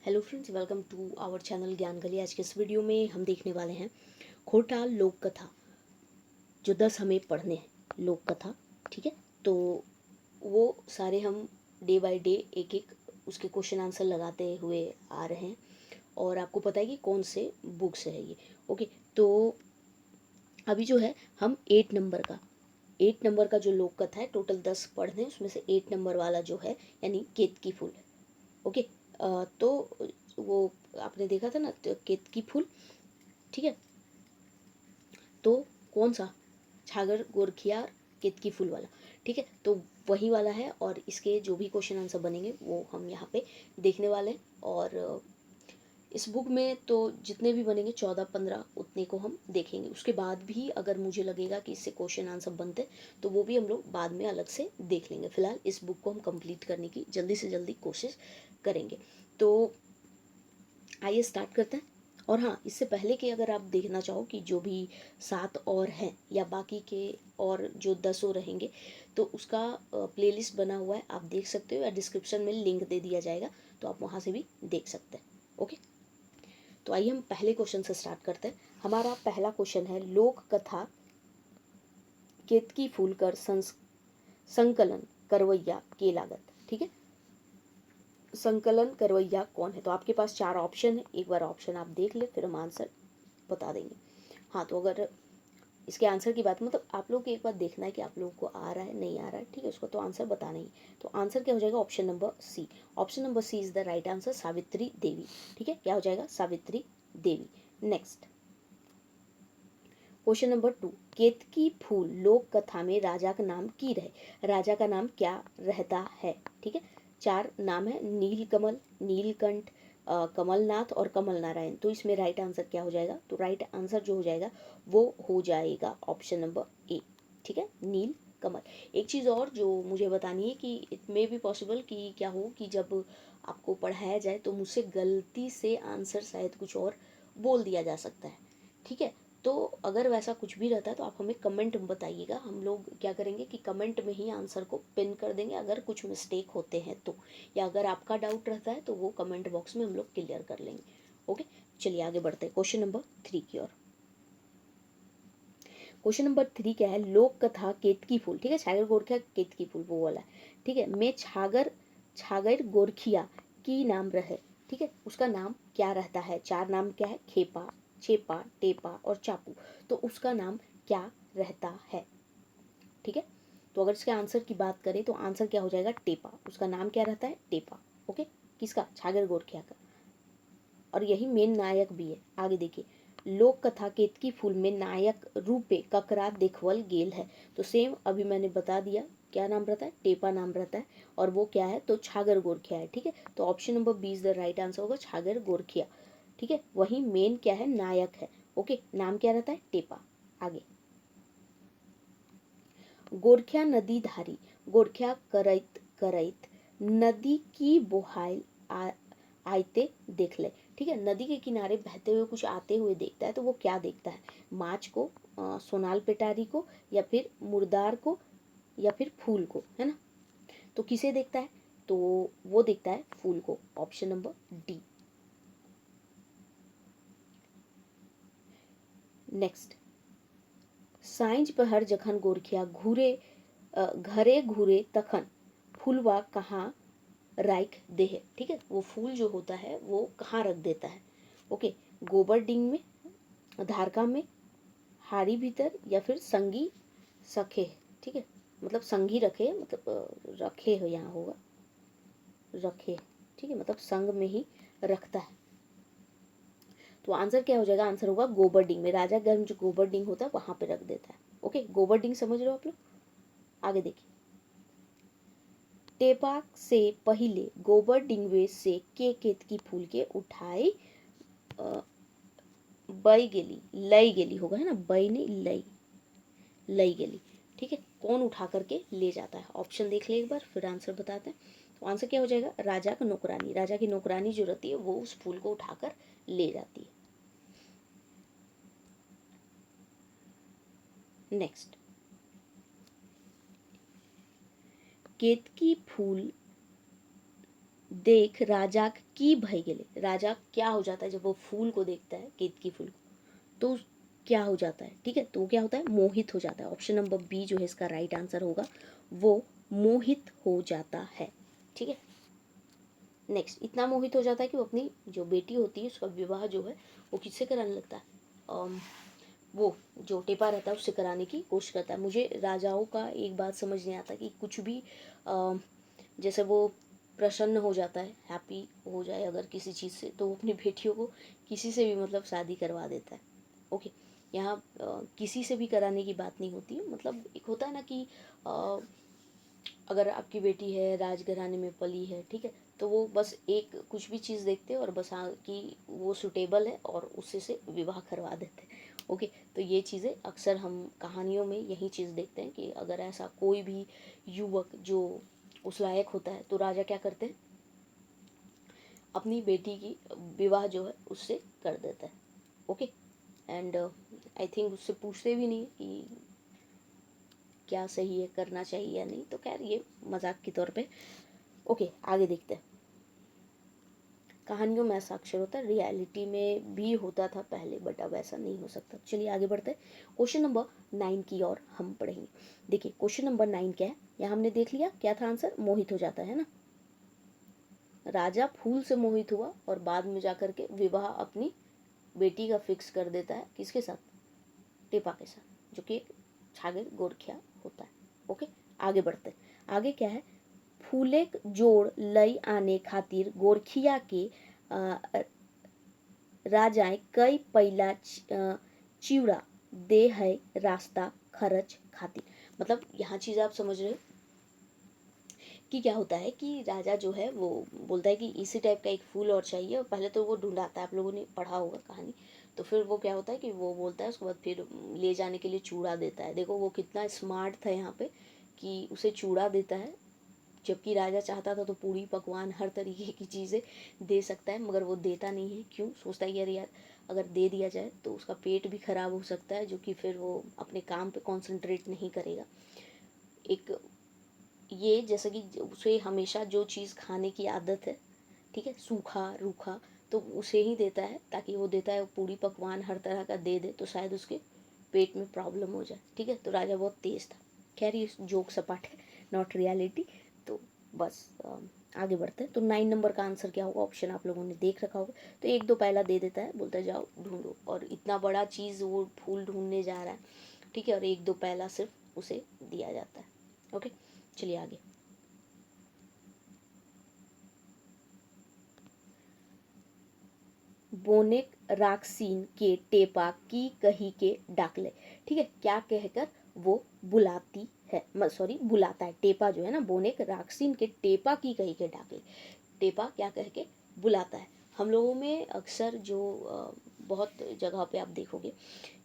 Hello friends, welcome to our channel Gyan Gali. आज के इस वीडियो में हम देखने वाले हैं खोटाल लोक कथा, जो 10 हमें पढ़ने हैं लोक कथा। ठीक है, तो वो सारे हम डे बाय डे एक एक उसके क्वेश्चन आंसर लगाते हुए आ रहे हैं और आपको पता है कि कौन से बुक से है ये। ओके, तो अभी जो है हम 8 नंबर का जो लोक कथा है, टोटल 10 पढ़ने हैं, उसमें से 8 नंबर वाला जो है यानी केतकी फूल। ओके, तो वो आपने देखा था ना, तो केतकी फूल। ठीक है, तो कौन सा? छागर गोरखियार केतकी फूल वाला। ठीक है, तो वही वाला है और इसके जो भी क्वेश्चन आंसर बनेंगे वो हम यहाँ पे देखने वाले हैं। और इस बुक में तो जितने भी बनेंगे 14-15 उतने को हम देखेंगे। उसके बाद भी अगर मुझे लगेगा कि इससे क्वेश्चन आंसर बनते तो वो भी हम लोग बाद में अलग से देख लेंगे। फिलहाल इस बुक को हम कंप्लीट करने की जल्दी से जल्दी कोशिश करेंगे। तो आइए स्टार्ट करते हैं। और हाँ, इससे पहले कि अगर आप देखना चाहो कि जो भी 7 और हैं या बाकी के और जो 10 और रहेंगे, तो उसका प्लेलिस्ट बना हुआ है, आप देख सकते हो, या डिस्क्रिप्शन में लिंक दे दिया जाएगा, तो आप वहाँ से भी देख सकते हैं। ओके, तो आइए हम पहले क्वेश्चन से स्टार्ट करते हैं। हमारा पहला क्वेश्चन है, लोक कथा केतकी फूलकर संकलन करवैया के लागत। ठीक है, संकलन करवैया कौन है? तो आपके पास 4 ऑप्शन है, एक बार ऑप्शन आप देख ले, फिर हम आंसर बता देंगे। हाँ, तो अगर इसके आंसर की बात, मतलब आप लोग को एक बार देखना है कि आप लोगों को आ रहा है नहीं आ रहा है, ठीक है, उसको तो आंसर बताना ही। तो आंसर क्या हो जाएगा? Option number C. Option number C is the right answer, Savitri Devi. ठीक है, क्या हो जाएगा? Savitri Devi. Next question number 2, केतकी फूल लोक कथा में राजा का नाम की रहे, राजा का नाम क्या रहता है? ठीक है, 4 नाम है, नीलकमल, नीलकंठ, कमलनाथ और कमल नारायण। तो इसमें राइट आंसर क्या हो जाएगा? तो राइट आंसर जो हो जाएगा वो हो जाएगा ऑप्शन नंबर ए। ठीक है, नील कमल। एक चीज़ और जो मुझे बतानी है कि इट मे बी पॉसिबल कि क्या हो कि जब आपको पढ़ाया जाए तो मुझसे गलती से आंसर शायद कुछ और बोल दिया जा सकता है। ठीक है, तो अगर वैसा कुछ भी रहता है तो आप हमें कमेंट में बताइएगा। हम लोग क्या करेंगे कि कमेंट में ही आंसर को पिन कर देंगे अगर कुछ मिस्टेक होते हैं तो, या अगर आपका डाउट रहता है तो वो कमेंट बॉक्स में हम लोग क्लियर कर लेंगे। ओके, चलिए आगे बढ़ते हैं क्वेश्चन नंबर 3 की ओर। क्वेश्चन नंबर 3 क्या है? लोक कथा केतकी फूल, ठीक है, छागर गोरखिया केतकी फूल वो वाला है। ठीक है, मैं छागर छागर गोरखिया की नाम रहे, ठीक है, उसका नाम क्या रहता है? 4 नाम क्या है? खेपा, छेपा, टेपा और चापू। तो उसका नाम क्या रहता है? ठीक है, तो अगर इसके आंसर की बात करें तो आंसर क्या हो जाएगा? टेपा। उसका नाम क्या रहता है? टेपा। ओके, किसका? छागर गोरखिया का। और यही मेन नायक भी है। आगे देखिए, लोक कथा केतकी फूल में नायक रूपे ककरा देखवल गेल है। तो सेम अभी मैंने बता दिया, क्या नाम रहता है? टेपा नाम रहता है। और वो क्या है? तो छागर गोरखिया है। ठीक है, तो option number B is the right answer होगा, छागर गोरखिया। ठीक है, वही मेन क्या है? नायक है। ओके, नाम क्या रहता है? टेपा। आगे, गोरखिया नदी धारी, गोरखिया करैत करैत नदी की बोहाइल आयते देख ले। ठीक है, नदी के किनारे बहते हुए कुछ आते हुए देखता है, तो वो क्या देखता है? माछ को, सोनाल पेटारी को, या फिर मुर्दार को, या फिर फूल को, है ना? तो किसे देखता है? तो वो देखता है फूल को, option number D. Next, Sainz पहर जखन गोरखिया घूरे घरे घूरे तखन फूलवा कहाँ राइख देह। ठीक है, वो फूल जो होता है वो कहाँ रख देता है? ओके, गोबर डिंग में, धारका में, हारी भीतर, या फिर संगी सखे। ठीक है, मतलब संगी रखे, मतलब रखे हो यहाँ होगा, रखे। ठीक है, मतलब संग में ही रखता है। तो आंसर क्या हो जाएगा? आंसर होगा गोबर डिंग में। राजा गर्म जो गोबर डिंग होता है वहां पे रख देता है। ओके, गोबर डिंग समझ रहे हो आप लोग? आगे देखिए, टेपाक से पहले गोबर डिंगवे से के केतकी फूल के उठाई बई गेली, लई गेली होगा, है ना? बई नहीं, लई, लई गेली। ठीक है, कौन उठा करके ले जाता है? ऑप्शन देख ले एक बार, फिर आंसर बताते हैं। तो आंसर क्या हो जाएगा? राजा का नौकरानी। राजा की नौकरानी जो रहती है वो उस फूल को उठाकर ले जाती है। नेक्स्ट, केतकी फूल देख राजा की भय गेले। राजा क्या हो जाता है जब वो फूल को देखता है, केतकी फूल को, तो क्या हो जाता है, ठीक है, तो वो क्या होता है, मोहित हो जाता है। ऑप्शन नंबर बी जो है इसका राइट आंसर होगा, वो मोहित हो जाता है। ठीक है, नेक्स्ट, इतना मोहित हो जाता है कि वो अपनी जो बेटी होती है उसका विवाह जो है वो किससे कराने लगता है, वो जो टेपा रहता है उससे कराने की कोशिश करता है। मुझे राजाओं का एक बात समझ नहीं आता कि कुछ भी जैसे वो प्रसन्न हो जाता है, हैप्पी हो जाए अगर किसी चीज़ से, तो वो अपनी बेटियों को किसी से भी मतलब शादी करवा देता है। ओके, यहाँ किसी से भी कराने की बात नहीं होती है, मतलब एक होता है ना कि अगर आपकी बेटी है राजघराने में पली है, ठीक है, तो वो बस एक कुछ भी चीज़ देखते हैं और बस हाँ कि वो सुटेबल है और उससे से विवाह करवा देते हैं। ओके, तो ये चीज़ें अक्सर हम कहानियों में यही चीज़ देखते हैं कि अगर ऐसा कोई भी युवक जो उस लायक होता है तो राजा क्या करते हैं, अपनी बेटी की विवाह जो है उससे कर देता है। ओके, एंड आई थिंक उससे पूछते भी नहीं कि क्या सही है, करना चाहिए या नहीं, तो खैर ये मजाक के तौर पे। ओके, आगे देखते हैं। कहानियों में ऐसा अक्सर होता है, रियलिटी में भी होता था पहले, बट अब ऐसा नहीं हो सकता। चलिए आगे बढ़ते हैं, क्वेश्चन नंबर 9 की ओर हम पढ़ेंगे। देखिए क्वेश्चन नंबर 9 क्या है, यहाँ हमने देख लिया क्या था आंसर, मोहित हो जाता है ना। राजा फूल से मोहित हुआ और बाद में जाकर के विवाह अपनी बेटी का फिक्स कर देता है, किसके साथ, टेपा के साथ, जो कि एक छागिर गोरखिया होता है। ओके, आगे बढ़ते हैं। आगे क्या है, फूलेक जोड़ लई आने खातिर गोरखिया के राजाएं कई पहला चिवड़ा दे है रास्ता खर्च खातिर। मतलब यहाँ चीज़ आप समझ रहे हो कि क्या होता है कि राजा जो है वो बोलता है कि इसी टाइप का एक फूल और चाहिए, और पहले तो वो ढूंढाता है, आप लोगों ने पढ़ा होगा कहानी, तो फिर वो क्या होता है कि वो बोलता है, उसके बाद फिर ले जाने के लिए चूड़ा देता है। देखो वो कितना स्मार्ट था यहाँ पे कि उसे चूड़ा देता है, जबकि राजा चाहता था तो पूड़ी पकवान हर तरीके की चीज़ें दे सकता है, मगर वो देता नहीं है। क्यों, सोचता है यार यार अगर दे दिया जाए तो उसका पेट भी खराब हो सकता है, जो कि फिर वो अपने काम पे कंसंट्रेट नहीं करेगा। एक ये जैसे कि उसे हमेशा जो चीज़ खाने की आदत है, ठीक है, सूखा रूखा, तो उसे ही देता है, ताकि वो देता है पूड़ी पकवान हर तरह का दे दे तो शायद उसके पेट में प्रॉब्लम हो जाए। ठीक है, तो राजा बहुत तेज था। खैर ये जोक सपाट है, नॉट रियलिटी। तो बस आगे बढ़ते हैं। तो 9 नंबर का आंसर क्या होगा, ऑप्शन आप लोगों ने देख रखा होगा। तो एक दो पहला दे देता है, बोलता है जाओ ढूंढो, और इतना बड़ा चीज़ वो फूल ढूंढने जा रहा है, ठीक है, और एक दो पहला सिर्फ उसे दिया जाता है। ओके, चलिए आगे। बोनेक राक्सीन के टेपा की कही के डाकले। ठीक है, क्या कहकर वो बुलाती है, सॉरी बुलाता है, टेपा जो है ना, बोनेक राक्सीन के टेपा की कही के डाकले, टेपा क्या कह के बुलाता है। हम लोगों में अक्सर जो बहुत जगह पे आप देखोगे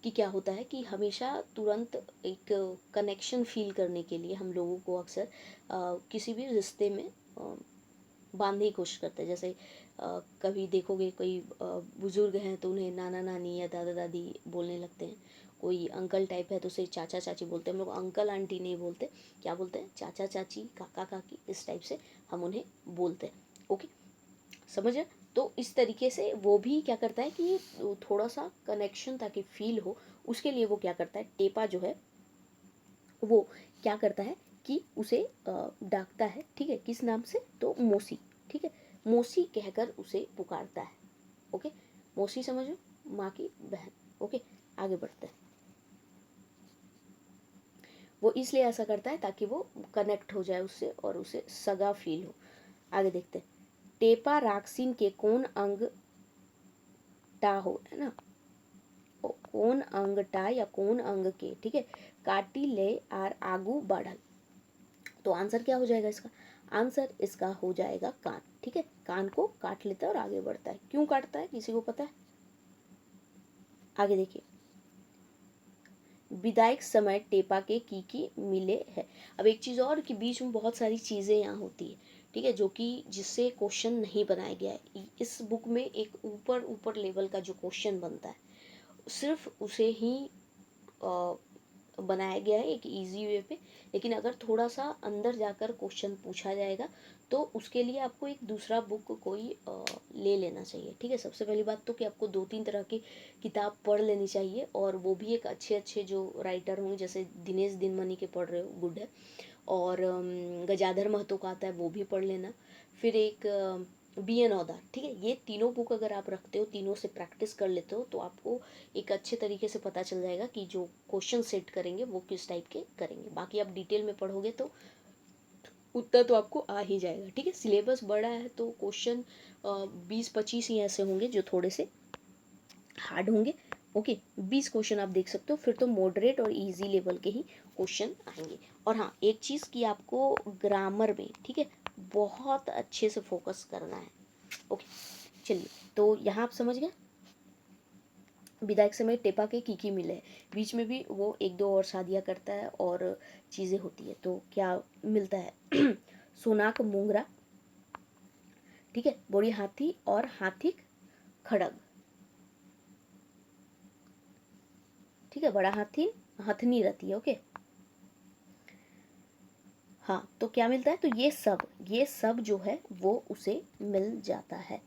कि क्या होता है कि हमेशा तुरंत एक कनेक्शन फील करने के लिए हम लोगों को अक्सर किसी भी रिश्ते में बांधने की कोशिश करते हैं। जैसे कभी देखोगे कोई बुजुर्ग हैं तो उन्हें नाना नानी या दादा दादी बोलने लगते हैं, कोई अंकल टाइप है तो उसे चाचा चाची बोलते हैं। हम लोग अंकल आंटी नहीं बोलते, क्या बोलते हैं, चाचा चाची काका काकी, इस टाइप से हम उन्हें बोलते हैं। ओके, समझ रहे, तो इस तरीके से वो भी क्या करता है कि थोड़ा सा कनेक्शन ताकि फील हो, उसके लिए वो क्या करता है, टेपा जो है वो क्या करता है कि उसे डाकता है, ठीक है, किस नाम से, तो मौसी, ठीक है, मौसी कहकर उसे पुकारता है। ओके, मौसी समझो, माँ की बहन। ओके, आगे बढ़ते हैं। वो इसलिए ऐसा करता है ताकि वो कनेक्ट हो जाए उससे और उसे सगा फील हो। आगे देखते हैं, टेपा राक्सिन के कौन अंग टा हो, है ना, कौन अंग टा या कौन अंग के, ठीक है, काटी ले आर आगू बढ़ल। तो आंसर क्या हो जाएगा इसका, आंसर इसका हो जाएगा कान। ठीक है, कान को काट लेता है और आगे बढ़ता है। क्यों काटता है, किसी को पता है, आगे देखिए। विदायक समय टेपा के की मिले है। अब एक चीज़ और कि बीच में बहुत सारी चीज़ें यहाँ होती है, ठीक है, जो कि जिससे क्वेश्चन नहीं बनाया गया है। इस बुक में एक ऊपर ऊपर लेवल का जो क्वेश्चन बनता है सिर्फ उसे ही बनाया गया है एक इजी वे पे, लेकिन अगर थोड़ा सा अंदर जाकर क्वेश्चन पूछा जाएगा तो उसके लिए आपको एक दूसरा बुक कोई ले लेना चाहिए, ठीक है। सबसे पहली बात तो कि आपको 2-3 तरह की किताब पढ़ लेनी चाहिए, और वो भी एक अच्छे अच्छे जो राइटर होंगे, जैसे दिनेश दिनमनी के पढ़ रहे हो, गुड है। और गजाधर महतो का आता है, वो भी पढ़ लेना। फिर एक BN औदार, ठीक है। ये तीनों बुक अगर आप रखते हो, तीनों से प्रैक्टिस कर लेते हो, तो आपको एक अच्छे तरीके से पता चल जाएगा कि जो क्वेश्चन सेट करेंगे वो किस टाइप के करेंगे। बाकी आप डिटेल में पढ़ोगे तो उतना तो आपको आ ही जाएगा, ठीक है। सिलेबस बड़ा है तो क्वेश्चन 20-25 ही ऐसे होंगे जो थोड़े से हार्ड होंगे। ओके, 20 क्वेश्चन आप देख सकते हो, फिर तो मॉडरेट और इजी लेवल के ही क्वेश्चन आएंगे। और हाँ, एक चीज़ कि आपको ग्रामर में, ठीक है, बहुत अच्छे से फोकस करना है। ओके, चलिए, तो यहाँ आप समझ गए। विधायक समय टेपा के की मिले है, बीच में भी वो 1-2 और शादियाँ करता है और चीज़ें होती है, तो क्या मिलता है सोनाक मोंगरा, ठीक है, बोरी हाथी और हाथिक खड़ग, ठीक है, बड़ा हाथी हथनी रहती है। ओके, हाँ, तो क्या मिलता है, तो ये सब जो है वो उसे मिल जाता है।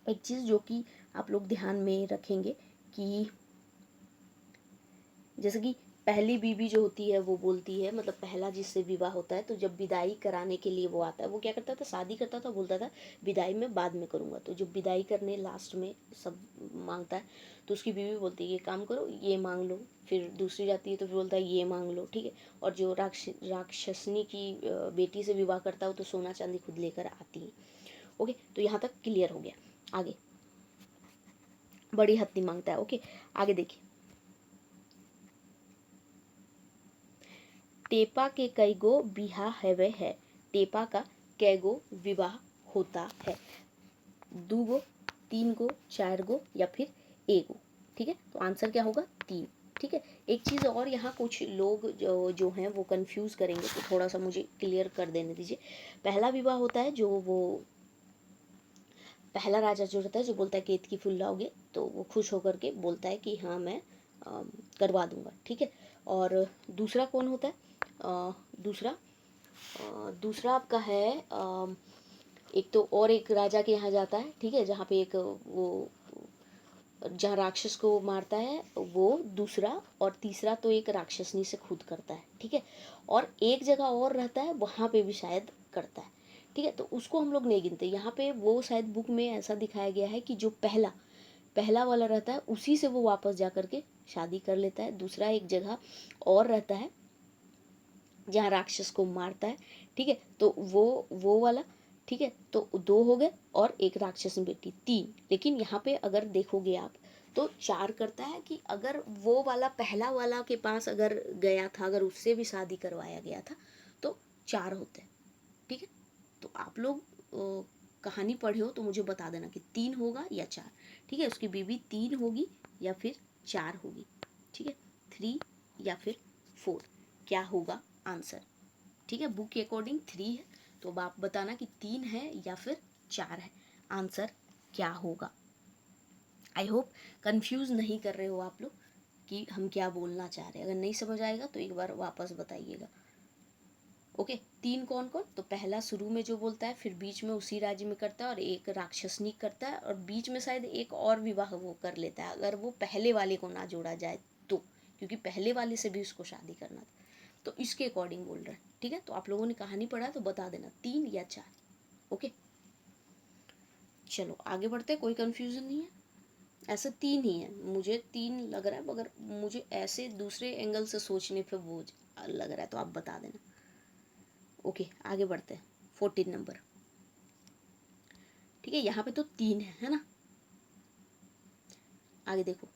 एक चीज़ जो कि आप लोग ध्यान में रखेंगे कि जैसे कि पहली बीवी जो होती है वो बोलती है, मतलब पहला जिससे विवाह होता है, तो जब विदाई कराने के लिए वो आता है, वो क्या करता था, शादी करता था, बोलता था विदाई मैं बाद में करूँगा। तो जब विदाई करने लास्ट में सब मांगता है, तो उसकी बीवी बोलती है ये काम करो, ये मांग लो। फिर दूसरी जाती है तो फिर बोलता है ये मांग लो, ठीक है। और जो राक्षसनी की बेटी से विवाह करता है, वो तो सोना चांदी खुद लेकर आती है। ओके, तो यहाँ तक क्लियर हो गया। आगे बड़ी हत्ती मांगता है। ओके, आगे देखिए, टेपा के कई गो बिहा हैवे है, टेपा का कै गो विवाह होता है, 2 गो, 3 गो, 4 गो या फिर 1 गो, ठीक है। तो आंसर क्या होगा, 3, ठीक है। एक चीज़ और, यहाँ कुछ लोग जो हैं वो कंफ्यूज करेंगे, तो थोड़ा सा मुझे क्लियर कर देने दीजिए। पहला विवाह होता है जो वो पहला राजा जो रहता है, जो बोलता है केत की फूल लाओगे, तो वो खुश होकर के बोलता है कि हाँ मैं करवा दूंगा, ठीक है। और दूसरा कौन होता है, दूसरा आपका है एक तो और एक राजा के यहाँ जाता है, ठीक है, जहाँ पे एक वो जहाँ राक्षस को मारता है वो दूसरा, और तीसरा तो एक राक्षसनी से खुद करता है, ठीक है। और एक जगह और रहता है, वहाँ पे भी शायद करता है, ठीक है। तो उसको हम लोग नहीं गिनते यहाँ पे। वो शायद बुक में ऐसा दिखाया गया है कि जो पहला पहला वाला रहता है उसी से वो वापस जा कर के शादी कर लेता है। दूसरा एक जगह और रहता है जहाँ राक्षस को मारता है, ठीक है, तो वो वाला, ठीक है। तो 2 हो गए, और एक राक्षस बेटी 3। लेकिन यहाँ पे अगर देखोगे आप तो 4 करता है, कि अगर वो वाला पहला वाला के पास अगर गया था, अगर उससे भी शादी करवाया गया था, तो 4 होते हैं, ठीक है। तो आप लोग कहानी पढ़े हो तो मुझे बता देना कि 3 होगा या 4, ठीक है। उसकी बीवी 3 होगी या फिर 4 होगी, ठीक है, 3 या फिर 4, क्या होगा आंसर, ठीक है। बुक के अकॉर्डिंग 3 है, तो अब आप बताना कि 3 है या फिर 4 है, आंसर क्या होगा। आई होप कंफ्यूज नहीं कर रहे हो आप लोग कि हम क्या बोलना चाह रहे हैं। अगर नहीं समझ आएगा तो एक बार वापस बताइएगा। ओके, 3 कौन कौन, तो पहला शुरू में जो बोलता है, फिर बीच में उसी राज्य में करता है, और एक राक्षसनी करता है, और बीच में शायद एक और विवाह वो कर लेता है, अगर वो पहले वाले को ना जोड़ा जाए तो, क्योंकि पहले वाले से भी उसको शादी करना था, तो इसके अकॉर्डिंग बोल रहा है, ठीक है। तो आप लोगों ने कहानी पढ़ा तो बता देना 3 या 4। ओके, चलो आगे बढ़ते, कोई कंफ्यूजन नहीं है। ऐसे 3 ही है, मुझे 3 लग रहा है, मगर मुझे ऐसे दूसरे एंगल से सोचने पे वो लग रहा है, तो आप बता देना। ओके, आगे बढ़ते हैं, 14 नंबर, ठीक है। यहाँ पे तो 3 है ना। आगे देखो,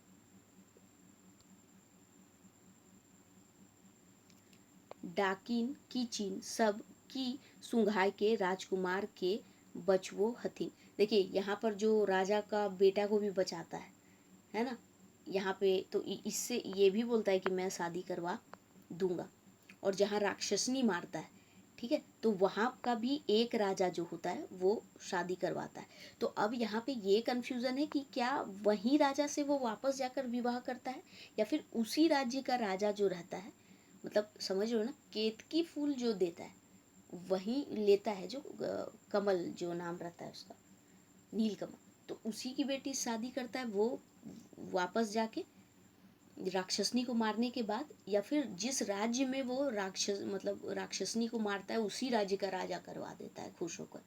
डाकिन कीचिन सब की सुंघाई के राजकुमार के बचवो हथिन। देखिए यहाँ पर जो राजा का बेटा को भी बचाता है ना। यहाँ पे तो इससे ये भी बोलता है कि मैं शादी करवा दूंगा। और जहाँ राक्षसनी मारता है, ठीक है, तो वहाँ का भी एक राजा जो होता है वो शादी करवाता है। तो अब यहाँ पे ये कन्फ्यूज़न है कि क्या वही राजा से वो वापस जाकर विवाह करता है, या फिर उसी राज्य का राजा जो रहता है, मतलब समझ रहे हो ना, केतकी फूल जो देता है वही लेता है जो कमल जो नाम रहता है उसका, नीलकमल, तो उसी की बेटी शादी करता है। वो वापस जाके राक्षसनी को मारने के बाद, या फिर जिस राज्य में वो राक्षस मतलब राक्षसनी को मारता है उसी राज्य का राजा करवा देता है खुश होकर।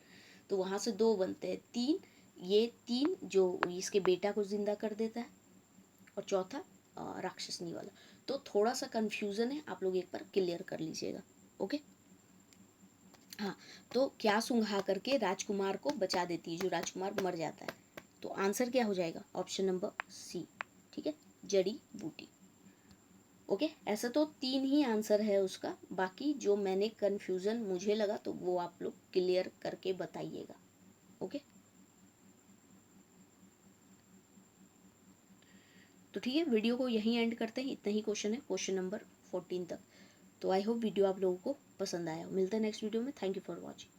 तो वहाँ से दो बनते हैं, तीन। ये तीन जो इसके बेटा को जिंदा कर देता है, और चौथा राक्षसनी वाला। तो थोड़ा सा कंफ्यूजन है, आप लोग एक बार क्लियर कर लीजिएगा। ओके, हाँ। तो क्या सूंघा करके राजकुमार को बचा देती है, जो राजकुमार मर जाता है। तो आंसर क्या हो जाएगा? ऑप्शन नंबर सी, ठीक है, जड़ी बूटी। ओके, ऐसा तो तीन ही आंसर है उसका, बाकी जो मैंने कंफ्यूजन मुझे लगा तो वो आप लोग क्लियर करके बताइएगा। ओके, तो ठीक है, वीडियो को यहीं एंड करते हैं। इतना ही क्वेश्चन है, क्वेश्चन नंबर 14 तक। तो आई होप वीडियो आप लोगों को पसंद आया। मिलते हैं नेक्स्ट वीडियो में। Thank you for watching.